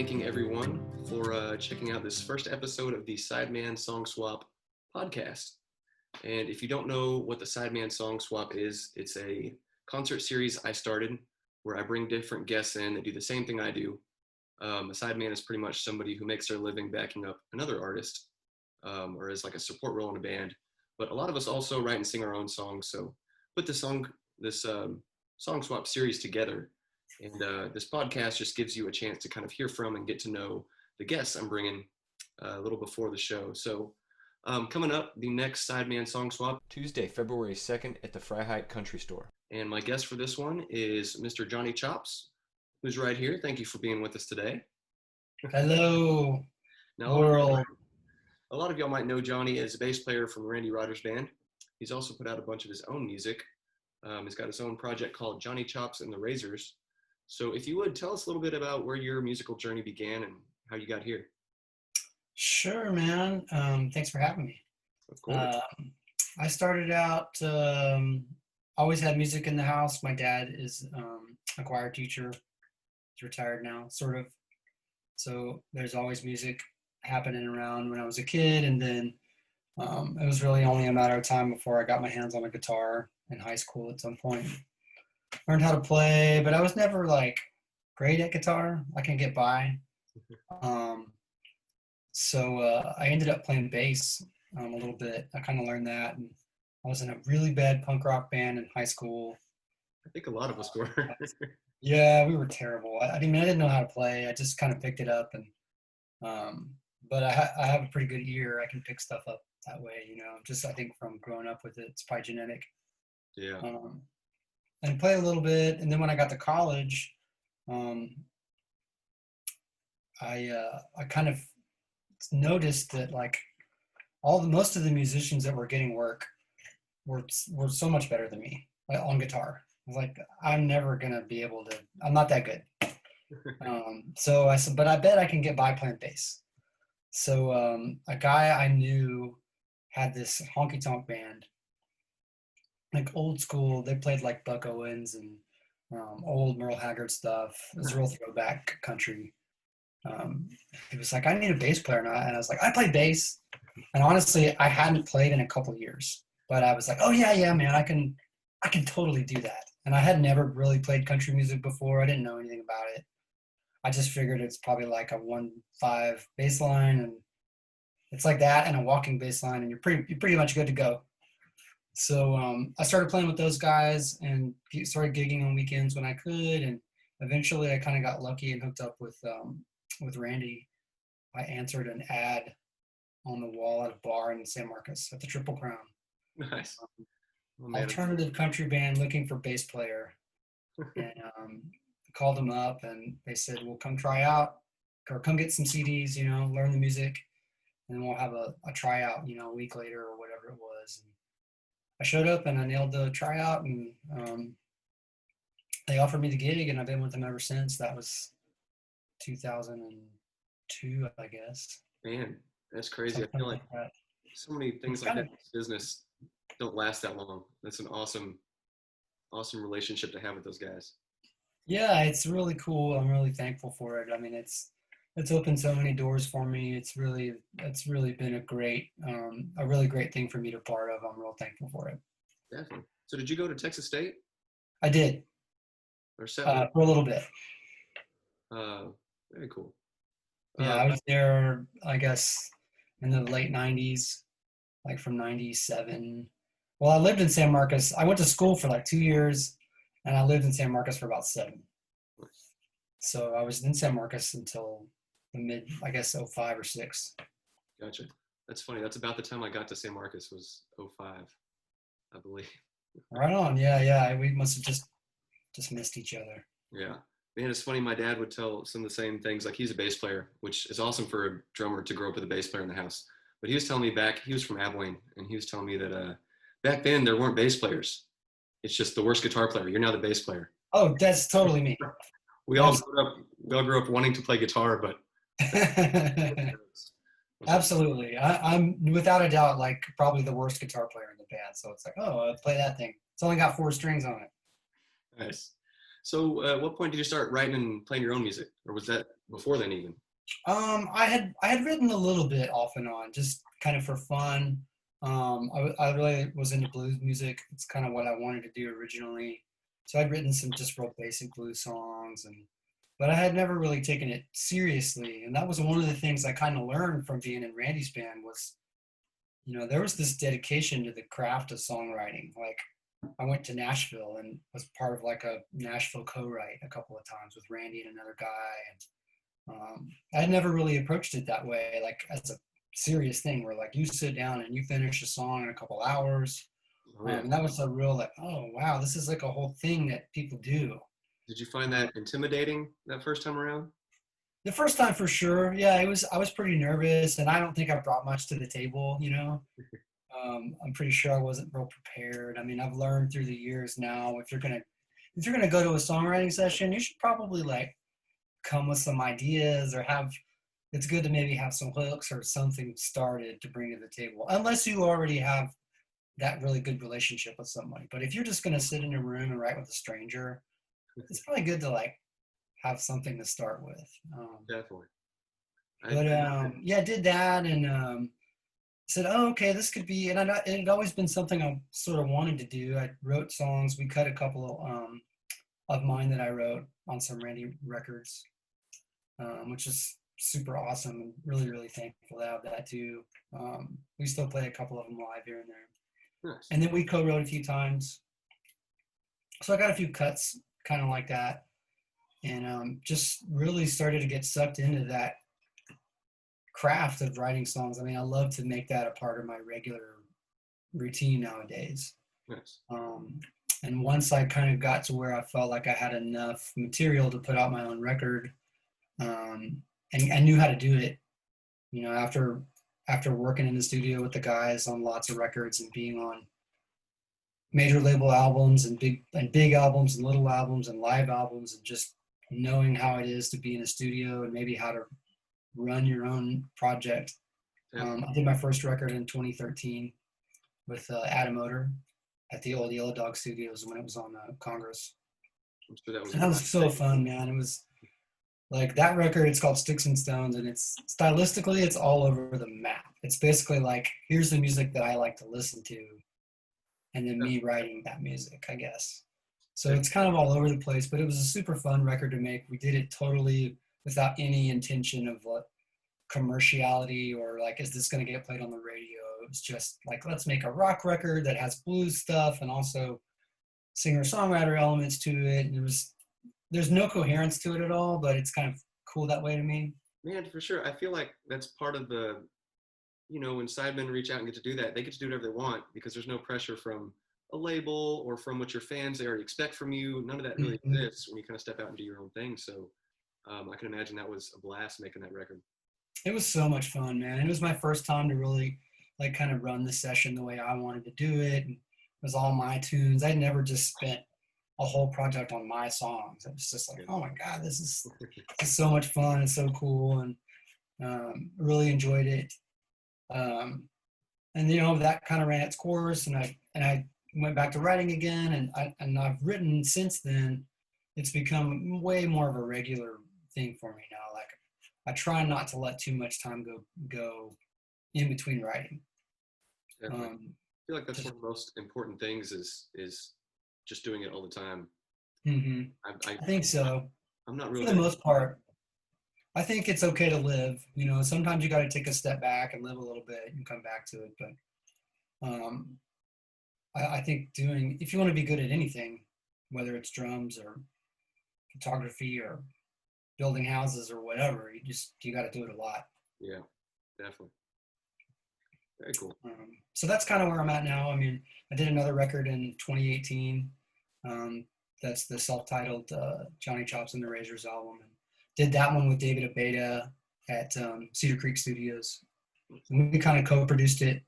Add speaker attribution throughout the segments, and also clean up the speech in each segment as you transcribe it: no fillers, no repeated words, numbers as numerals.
Speaker 1: thanking everyone for checking out this first episode of the Sideman Song Swap podcast. And if you don't know what the Sideman Song Swap is, it's a concert series I started where I bring different guests in that do the same thing I do. A sideman is pretty much somebody who makes their living backing up another artist, or is like a support role in a band. But a lot of us also write and sing our own songs. So put this song swap series together. And this podcast just gives you a chance to kind of hear from and get to know the guests I'm bringing a little before the show. So coming up, the next Sideman Song Swap, Tuesday, February 2nd at the Freiheit Country Store. And my guest for this one is Mr. Johnny Chops, who's right here. Thank you for being with us today.
Speaker 2: Hello,
Speaker 1: Now,
Speaker 2: world.
Speaker 1: A lot of y'all might know Johnny as a bass player from Randy Ryder's band. He's also put out a bunch of his own music. He's got his own project called Johnny Chops and the Razors. So if you would, tell us a little bit about where your musical journey began and how you got here.
Speaker 2: Sure, man. Thanks for having me.
Speaker 1: Of course.
Speaker 2: I started out, always had music in the house. My dad is a choir teacher. He's retired now, sort of. So there's always music happening around when I was a kid. And then it was really only a matter of time before I got my hands on a guitar in high school at some point. Learned how to play, but I was never like great at guitar. I can get by. So I ended up playing bass a little bit. I kind of learned that. And I was in a really bad punk rock band in high school.
Speaker 1: I think a lot of us were.
Speaker 2: Yeah, we were terrible. I didn't know how to play. I just kind of picked it up, and but I have a pretty good ear. I can pick stuff up that way, just I think from growing up with it. It's probably genetic.
Speaker 1: Yeah.
Speaker 2: And play a little bit, and then when I got to college, I kind of noticed that like most of the musicians that were getting work were so much better than me, like, on guitar. I was like, I'm never gonna be able to. I'm not that good. So I said, but I bet I can get by playing bass. So a guy I knew had this honky tonk band, like old school. They played like Buck Owens and old Merle Haggard stuff. It was real throwback country. He was like, I need a bass player, and I was like, I play bass. And honestly, I hadn't played in a couple years, but I was like, oh yeah, man, I can totally do that. And I had never really played country music before. I didn't know anything about it. I just figured it's probably like a 1-5 bass line, and it's like that and a walking bass line, and you're pretty much good to go. So I started playing with those guys and started gigging on weekends when I could, and eventually I kind of got lucky and hooked up with Randy. I answered an ad on the wall at a bar in San Marcos at the Triple Crown.
Speaker 1: Nice.
Speaker 2: Alternative country band looking for bass player. And called them up, and they said, well, come try out, or come get some CDs, learn the music, and then we'll have a tryout, a week later or whatever it was. And I showed up and I nailed the tryout, and they offered me the gig, and I've been with them ever since. That was 2002, I guess.
Speaker 1: Man, that's crazy.
Speaker 2: Something
Speaker 1: I feel like
Speaker 2: that.
Speaker 1: so many things like that in this business don't last that long. That's an awesome relationship to have with those guys.
Speaker 2: Yeah, it's really cool. I'm really thankful for it. I mean, it's opened so many doors for me. It's really been a really great thing for me to be part of. I'm real thankful for it.
Speaker 1: Definitely. So did you go to Texas State?
Speaker 2: I did.
Speaker 1: Or for
Speaker 2: a little bit.
Speaker 1: Very cool.
Speaker 2: Yeah, I was there, I guess, in the late 90s, like from 97. Well, I lived in San Marcos. I went to school for like 2 years, and I lived in San Marcos for about 7. So I was in San Marcos until the mid, I guess, 05 or 06.
Speaker 1: Gotcha. That's funny. That's about the time I got to San Marcos was 05, I believe.
Speaker 2: Right on. Yeah. We must have just missed each other.
Speaker 1: Yeah. Man, it's funny. My dad would tell some of the same things. Like, he's a bass player, which is awesome for a drummer to grow up with a bass player in the house. But he was telling me he was from Abilene, and he was telling me that back then there weren't bass players. It's just the worst guitar player. You're now the bass player.
Speaker 2: Oh, that's totally me.
Speaker 1: We all grew up wanting to play guitar, but
Speaker 2: absolutely. I'm without a doubt like probably the worst guitar player in the band. So it's like, oh, I'll play that thing. It's only got 4 strings on it.
Speaker 1: Nice. So, at what point did you start writing and playing your own music, or was that before then even?
Speaker 2: I had written a little bit off and on, just kind of for fun. I really was into blues music. It's kind of what I wanted to do originally. So I'd written some just real basic blues songs, but I had never really taken it seriously. And that was one of the things I kind of learned from being in Randy's band was, there was this dedication to the craft of songwriting. Like I went to Nashville and was part of like a Nashville co-write a couple of times with Randy and another guy. I had never really approached it that way, like as a serious thing where like you sit down and you finish a song in a couple hours.
Speaker 1: Oh yeah.
Speaker 2: And that was a real like, oh wow, this is like a whole thing that people do.
Speaker 1: Did you find that intimidating that first time around?
Speaker 2: The first time for sure, yeah, it was. I was pretty nervous, and I don't think I brought much to the table. I'm pretty sure I wasn't real prepared. I mean, I've learned through the years now if you're gonna go to a songwriting session, you should probably like come with some ideas or have it's good to maybe have some hooks or something started to bring to the table unless you already have that really good relationship with somebody. But if you're just going to sit in a room and write with a stranger, it's probably good to like have something to start with.
Speaker 1: Definitely.
Speaker 2: Yeah, I did that and said, oh, okay, this could be, and it had always been something I sort of wanted to do. I wrote songs. We cut a couple of mine that I wrote on some Randy records, which is super awesome and really, really thankful to have that too. We still play a couple of them live here and there.
Speaker 1: Nice.
Speaker 2: And then we co-wrote a few times. So I got a few cuts kind of like that and just really started to get sucked into that craft of writing songs. I mean, I love to make that a part of my regular routine nowadays.
Speaker 1: Nice.
Speaker 2: And once I kind of got to where I felt like I had enough material to put out my own record, and I knew how to do it, after working in the studio with the guys on lots of records and being on major label albums and big albums and little albums and live albums and just knowing how it is to be in a studio and maybe how to run your own project. I did my first record in 2013 with Adam Oder at the old Yellow Dog Studios when it was on Congress.
Speaker 1: I'm sure that was.
Speaker 2: And that was so fun, man. It was like that record. It's called Sticks and Stones, and it's stylistically, it's all over the map. It's basically like here's the music that I like to listen to, and then me writing that music, I guess. So it's kind of all over the place, but it was a super fun record to make. We did it totally without any intention of what commerciality or like, is this going to get played on the radio? It was just like, let's make a rock record that has blues stuff and also singer-songwriter elements to it. And there's no coherence to it at all, but it's kind of cool that way to me.
Speaker 1: Man, for sure. I feel like that's part of the, when sidemen reach out and get to do that, they get to do whatever they want because there's no pressure from a label or from what your fans they already expect from you. None of that really exists when you kind of step out and do your own thing. So I can imagine that was a blast making that record.
Speaker 2: It was so much fun, man. It was my first time to really like kind of run the session the way I wanted to do it. And it was all my tunes. I'd never just spent a whole project on my songs. It was just like, oh my God, this is so much fun. It's so cool. And really enjoyed it. And that kind of ran its course and I went back to writing again and I've written since then. It's become way more of a regular thing for me now. Like I try not to let too much time go in between writing.
Speaker 1: I feel like that's one of the most important things is just doing it all the time.
Speaker 2: Mm-hmm. I think so.
Speaker 1: I'm not really
Speaker 2: for the most part. I think it's okay to live. Sometimes you got to take a step back and live a little bit and come back to it. But I think if you want to be good at anything, whether it's drums or photography or building houses or whatever, you got to do it a lot.
Speaker 1: Yeah, definitely. Very cool.
Speaker 2: So that's kind of where I'm at now. I mean, I did another record in 2018. That's the self-titled Johnny Chops and the Razors album. And did that one with David Abeda at Cedar Creek Studios. And we kind of co-produced it.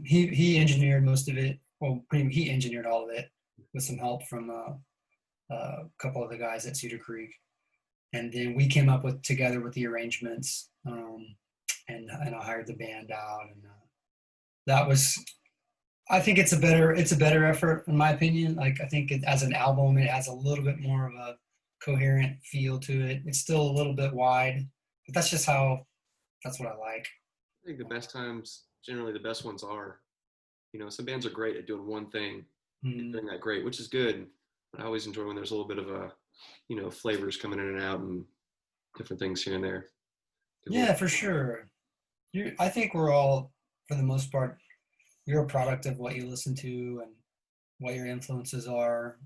Speaker 2: He engineered most of it. Well, he engineered all of it with some help from a couple of the guys at Cedar Creek. And then we came up together with the arrangements, and I hired the band out, and that was I think it's a better effort in my opinion. Like I think as an album, it has a little bit more of a coherent feel to it. It's still a little bit wide, but that's what I like.
Speaker 1: I think the best times, generally the best ones are, some bands are great at doing one thing and
Speaker 2: Mm,
Speaker 1: doing that great, which is good. But I always enjoy when there's a little bit of flavors coming in and out and different things here and there. Get a little,
Speaker 2: yeah, for sure. I think we're all, for the most part, you're a product of what you listen to and what your influences are.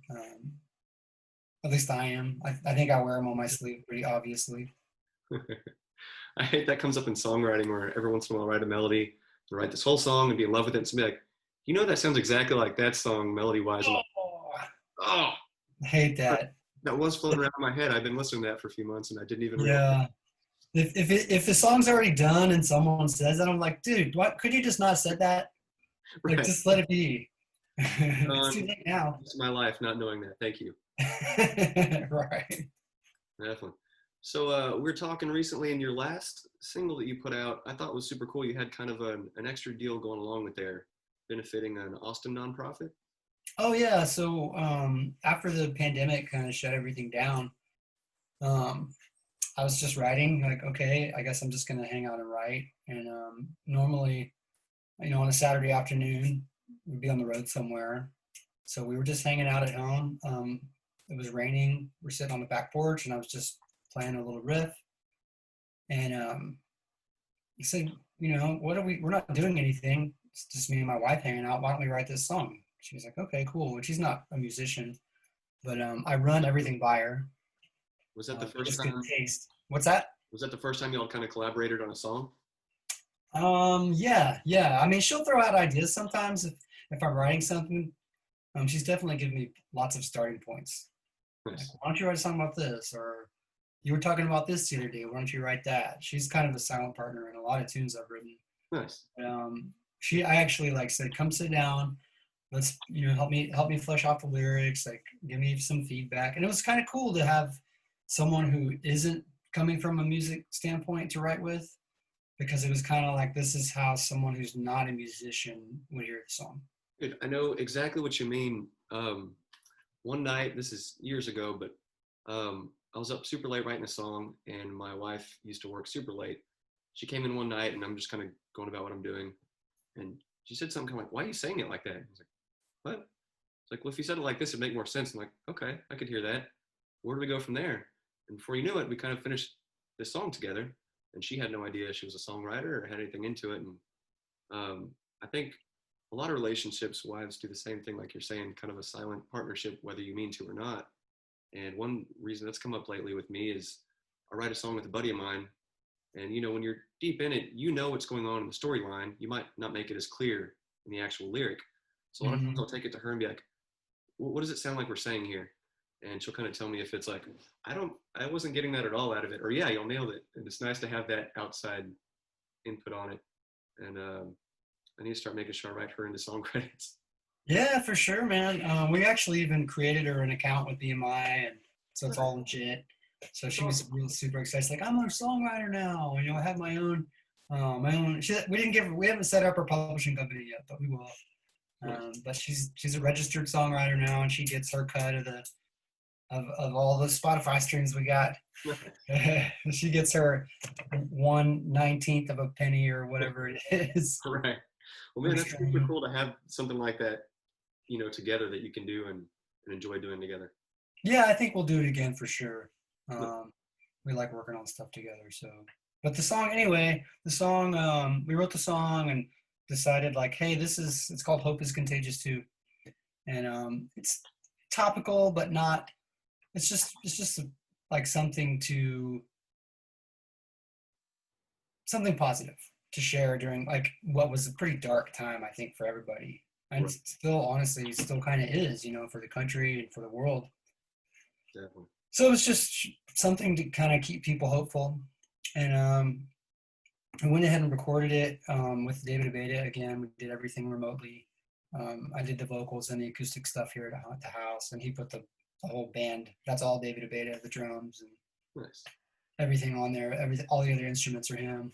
Speaker 2: At least I am. I think I wear them on my sleeve pretty obviously.
Speaker 1: I hate that comes up in songwriting where every once in a while I write a melody and write this whole song and be in love with it and be like, that sounds exactly like that song melody wise. I'm like,
Speaker 2: Oh,
Speaker 1: oh,
Speaker 2: I hate that.
Speaker 1: that was floating around in my head. I've been listening to that for a few months and I didn't even realize.
Speaker 2: Yeah. If the song's already done and someone says that, I'm like, dude, what could you just not said that? Like,
Speaker 1: Right.
Speaker 2: just let it be. It's too
Speaker 1: Um,
Speaker 2: late now.
Speaker 1: it's my life not knowing that. Thank you.
Speaker 2: Right.
Speaker 1: Definitely. So we were talking recently in your last single that you put out, I thought was super cool. You had kind of an extra deal going along with there, benefiting an Austin nonprofit.
Speaker 2: Oh yeah. So after the pandemic kind of shut everything down, um, I was just writing. Like, okay, I guess I'm just gonna hang out and write. And normally, on a Saturday afternoon, we'd be on the road somewhere. So we were just hanging out at home. It was raining. We're sitting on the back porch, and I was just playing a little riff. And he said, what are we? We're not doing anything. It's just me and my wife hanging out. Why don't we write this song? She was like, okay, cool. And she's not a musician, but I run everything by her.
Speaker 1: Was that the first
Speaker 2: Just good
Speaker 1: time?
Speaker 2: taste. What's that?
Speaker 1: Was that the first time y'all kind of collaborated on a song?
Speaker 2: Yeah, yeah. I mean, she'll throw out ideas sometimes if I'm writing something. She's definitely given me lots of starting points. Like,
Speaker 1: Nice.
Speaker 2: why don't you write a song about this? Or you were talking about this the other day. Why don't you write that? She's kind of a silent partner in a lot of tunes I've written.
Speaker 1: Nice.
Speaker 2: I actually like said, come sit down. Let's help me flesh out the lyrics. Like, give me some feedback. And it was kind of cool to have someone who isn't coming from a music standpoint to write with, because it was kind of like this is how someone who's not a musician would hear the song.
Speaker 1: Good. I know exactly what you mean. One night, this is years ago, but I was up super late writing a song, and my wife used to work super late. She came in one night, and I'm just kind of going about what I'm doing, and she said something kind of like, "Why are you saying it like that?" I was like, "What?" It's like, "Well, if you said it like this, it'd make more sense." I'm like, "Okay, I could hear that. Where do we go from there?" And before you knew it, we kind of finished this song together, and she had no idea she was a songwriter or had anything into it. And I think a lot of relationships, wives do the same thing, like you're saying, kind of a silent partnership, whether you mean to or not. And one reason that's come up lately with me is I write a song with a buddy of mine, and when you're deep in it, what's going on in the storyline. You might not make it as clear in the actual lyric. So a lot of times
Speaker 2: Mm-hmm.
Speaker 1: I'll take it to her and be like, what does it sound like we're saying here? And she'll kind of tell me if it's like, I wasn't getting that at all out of it, or yeah, y'all nailed it. And it's nice to have that outside input on it. And I need to start making sure I write her into song credits.
Speaker 2: Yeah, for sure, man. We actually even created her an account with BMI, and so it's all legit. So
Speaker 1: That's
Speaker 2: she was
Speaker 1: awesome.
Speaker 2: real super excited. She's like, I'm a songwriter now. I have my own, my own. We haven't set up her publishing company yet, but we will.
Speaker 1: Nice.
Speaker 2: But she's a registered songwriter now, and she gets her cut of all the Spotify streams we got. She gets her 1/19 of a penny or whatever it is.
Speaker 1: Right. Well, man,
Speaker 2: Per
Speaker 1: that's super
Speaker 2: stream.
Speaker 1: cool to have something like that, together that you can do and enjoy doing together.
Speaker 2: Yeah, I think we'll do it again for sure.
Speaker 1: No,
Speaker 2: Um, we like working on stuff together. So, but the song anyway, we wrote the song and decided like, hey, it's called "Hope is Contagious" too, and it's topical, but not. It's just like something positive to share during like what was a pretty dark time, I think, for everybody, and
Speaker 1: right,
Speaker 2: still, honestly, still kind of is, for the country and for the world.
Speaker 1: definitely.
Speaker 2: So it's just something to kind of keep people hopeful. And I went ahead and recorded it with David Abeda again. We did everything remotely. I did the vocals and the acoustic stuff here at the house, and he put the whole band. That's all David Abeda, the drums and
Speaker 1: Nice.
Speaker 2: everything on there. All the other instruments are him.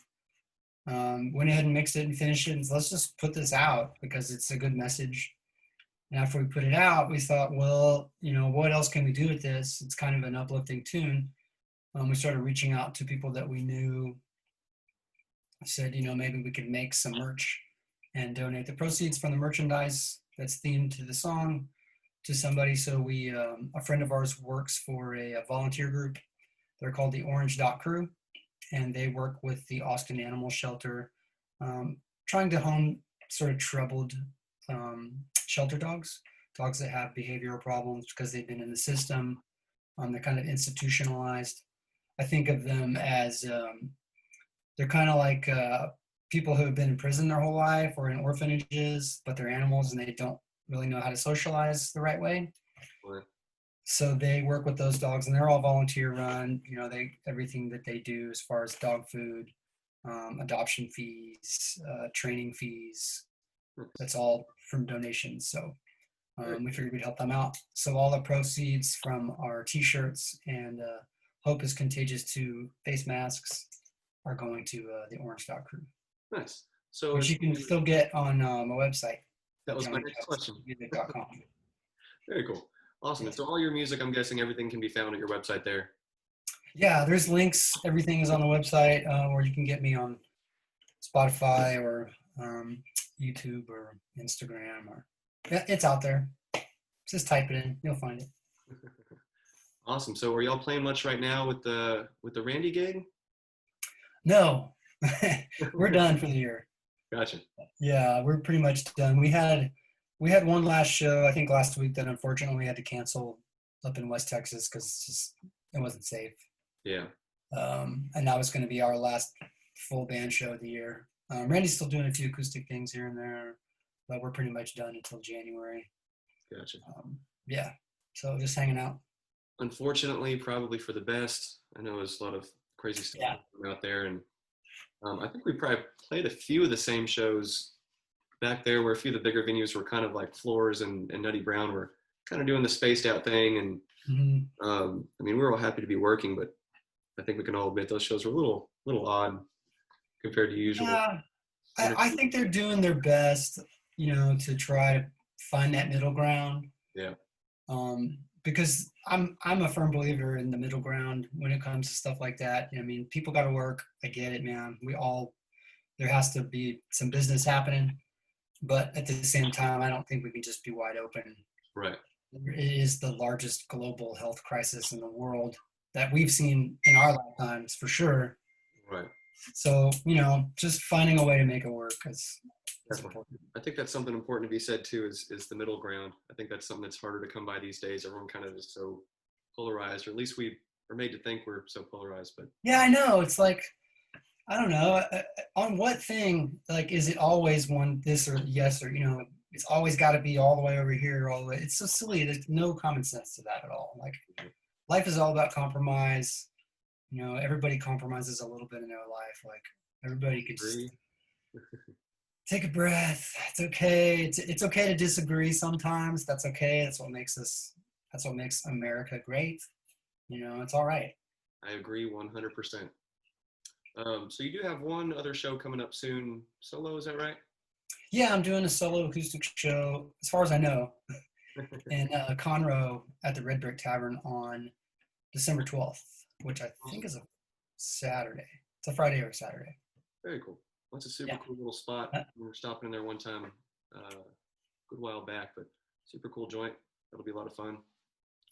Speaker 2: Went ahead and mixed it and finished it, and let's just put this out because it's a good message. And after we put it out, we thought, well, what else can we do with this? It's kind of an uplifting tune. We started reaching out to people that we knew. Said, maybe we could make some merch and donate the proceeds from the merchandise that's themed to the song to somebody. So a friend of ours works for a volunteer group. They're called the Orange Dot Crew, and they work with the Austin Animal Shelter, trying to home sort of troubled shelter dogs that have behavioral problems because they've been in the system. They're kind of institutionalized. I think of them as they're kind of like people who have been in prison their whole life or in orphanages, but they're animals and they don't really know how to socialize the right way.
Speaker 1: Right.
Speaker 2: So they work with those dogs, and they're all volunteer run. Everything that they do as far as dog food, adoption fees, training fees, that's all from donations. So we figured we'd help them out. So all the proceeds from our T-shirts and Hope is Contagious to face masks are going to the Orange Dot Crew.
Speaker 1: Nice. So
Speaker 2: which you can still get on my website.
Speaker 1: That was my next question.
Speaker 2: Music.com.
Speaker 1: Very cool. Awesome. And so all your music, I'm guessing everything can be found at your website there.
Speaker 2: Yeah, there's links. Everything is on the website, or you can get me on Spotify or YouTube or Instagram. It's out there. Just type it in. You'll find it.
Speaker 1: Awesome. So are y'all playing much right now with the Randy gig?
Speaker 2: No. We're done for the year.
Speaker 1: Gotcha.
Speaker 2: Yeah, we're pretty much done. We had one last show, I think last week, that unfortunately we had to cancel up in West Texas because it wasn't safe.
Speaker 1: Yeah.
Speaker 2: And that was going to be our last full band show of the year. Randy's still doing a few acoustic things here and there, but we're pretty much done until January.
Speaker 1: Gotcha.
Speaker 2: Yeah. So just hanging out.
Speaker 1: Unfortunately, probably for the best. I know there's a lot of crazy stuff out there, and I think we probably played a few of the same shows back there where a few of the bigger venues were kind of like Floors and Nutty Brown were kind of doing the spaced out thing. And I mean, we were all happy to be working, but I think we can all admit those shows were a little odd compared to usual.
Speaker 2: Yeah, I think they're doing their best, to try to find that middle ground.
Speaker 1: Yeah.
Speaker 2: Because I'm a firm believer in the middle ground when it comes to stuff like that. I mean, people got to work. I get it, man. There has to be some business happening, but at the same time, I don't think we can just be wide open.
Speaker 1: Right.
Speaker 2: It is the largest global health crisis in the world that we've seen in our lifetimes, for sure.
Speaker 1: Right.
Speaker 2: So, just finding a way to make it work is important.
Speaker 1: I think that's something important to be said too, is the middle ground. I think that's something that's harder to come by these days. Everyone kind of is so polarized, or at least we are made to think we're so polarized. But
Speaker 2: yeah, I know. It's like, I don't know, on what thing, like, is it always one this or yes, or, it's always got to be all the way over here, all the way. It's so silly. There's no common sense to that at all. Like, life is all about compromise. Everybody compromises a little bit in their life. Like, everybody could just take a breath. It's okay. It's okay to disagree sometimes. That's okay. That's what makes America great. It's all right.
Speaker 1: I agree 100%. So you do have one other show coming up soon, solo, is that right?
Speaker 2: Yeah, I'm doing a solo acoustic show, as far as I know, in Conroe at the Red Brick Tavern on December 12th, which I think is a Saturday. It's a Friday or a Saturday.
Speaker 1: Very cool. Well, it's a super cool little spot. We were stopping in there one time a good while back, but super cool joint. That'll be a lot of fun.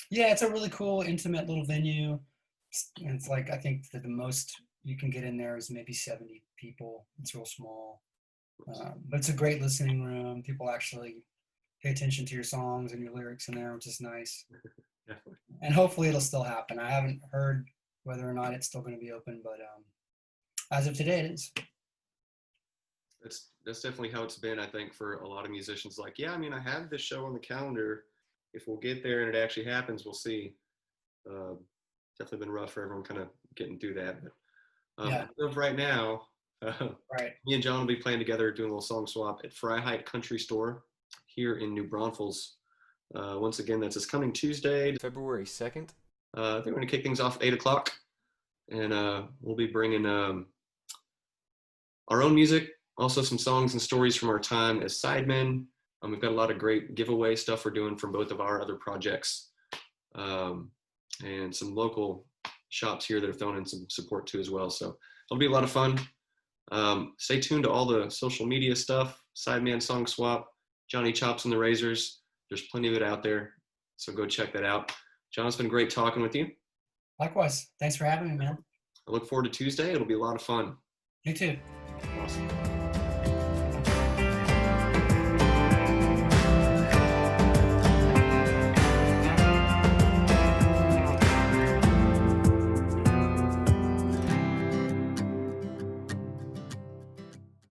Speaker 1: Yeah,
Speaker 2: it's a really cool, intimate little venue. And it's like, I think that the most you can get in there is maybe 70 people. It's real small. But it's a great listening room. People actually pay attention to your songs and your lyrics in there, which is nice.
Speaker 1: Definitely.
Speaker 2: And hopefully it'll still happen. I haven't heard whether or not it's still going to be open, but as of today, it is. That's definitely how it's been, I think, for a lot of musicians. Like, yeah, I mean, I have this show on the calendar. If we'll get there and it actually happens, we'll see. Definitely been rough for everyone kind of getting through that. But as of right now, me and John will be playing together, doing a little song swap at Freiheit Country Store here in New Braunfels. Once again, that's this coming Tuesday, February 2nd. I think we're going to kick things off at 8 o'clock. And we'll be bringing
Speaker 1: our own music, also some songs and stories from our time as Sidemen. We've got a lot of great giveaway stuff we're doing from both of our other projects, and some local shops here that have thrown in some support too as well. So it'll be a lot of fun. Stay tuned to all the social media stuff, Sideman Song Swap, Johnny Chops and the Razors. There's plenty of it out there. So go check that out. John, it's been great talking with you.
Speaker 2: Likewise. Thanks for having me, man.
Speaker 1: I look forward to Tuesday. It'll be a lot of fun.
Speaker 2: Me too.
Speaker 1: Awesome.